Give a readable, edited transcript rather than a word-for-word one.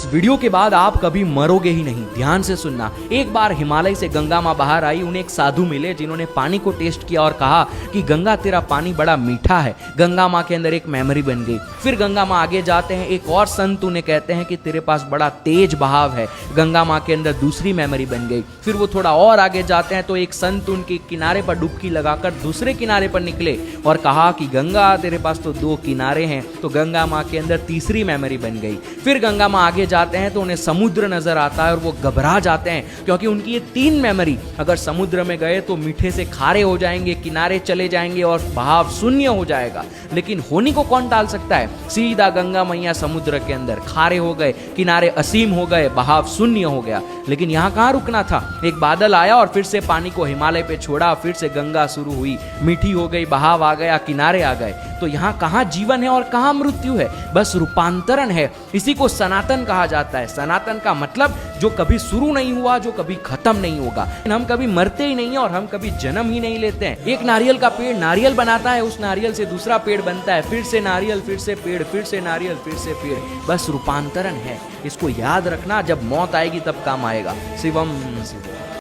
Video के बाद आप कभी मरोगे ही नहीं। ध्यान से सुनना। एक बार हिमालय से गंगा माँ बाहर आई। उन्हें एक साधु मिले जिन्होंने पानी को टेस्ट किया और कहा कि गंगा तेरा पानी बड़ा मीठा है। गंगा माँ के अंदर एक मेमोरी बन गई। फिर गंगा माँ आगे जाते हैं, एक और संत उन्हें कहते हैं कि तेरे पास बड़ा तेज बहाव है। गंगा माँ के अंदर दूसरी मेमोरी बन गई। फिर वो थोड़ा और आगे जाते हैं तो एक संत उनके किनारे पर डुबकी लगाकर दूसरे किनारे पर निकले और कहा कि गंगा तेरे पास तो 2 किनारे हैं। तो गंगा माँ के अंदर तीसरी मेमोरी बन गई। फिर गंगा माँ आगे जाते हैं तो उन्हें समुद्र नजर आता है और वो घबरा जाते हैं क्योंकि उनकी ये 3 मेमोरी अगर समुद्र में गए तो मीठे से खारे हो जाएंगे, किनारे चले जाएंगे और बहाव शून्य हो जाएगा। लेकिन होनी को कौन टाल सकता है? सीधा गंगा मैया समुद्र के अंदर, खारे हो गए, किनारे असीम हो गए, बहाव शून्य हो गया। लेकिन यहाँ कहाँ रुकना था? एक बादल आया और फिर से पानी को हिमालय पे छोड़ा, फिर से गंगा शुरू हुई, मीठी हो गई, बहाव आ गया, किनारे आ गए। तो यहाँ कहाँ जीवन है और कहाँ मृत्यु है? बस रूपांतरण है। इसी को सनातन कहा जाता है। सनातन का मतलब जो कभी शुरू नहीं हुआ, जो कभी खत्म नहीं होगा। हम कभी मरते ही नहीं है और हम कभी जन्म ही नहीं लेते हैं। एक नारियल का पेड़ नारियल बनाता है, उस नारियल से दूसरा पेड़ बनता है, फिर से नारियल, फिर से पेड़, फिर से नारियल, फिर से पेड़। बस रूपांतरण है। इसको याद रखना, जब मौत आएगी तब काम आएगा। शिवम शिवम।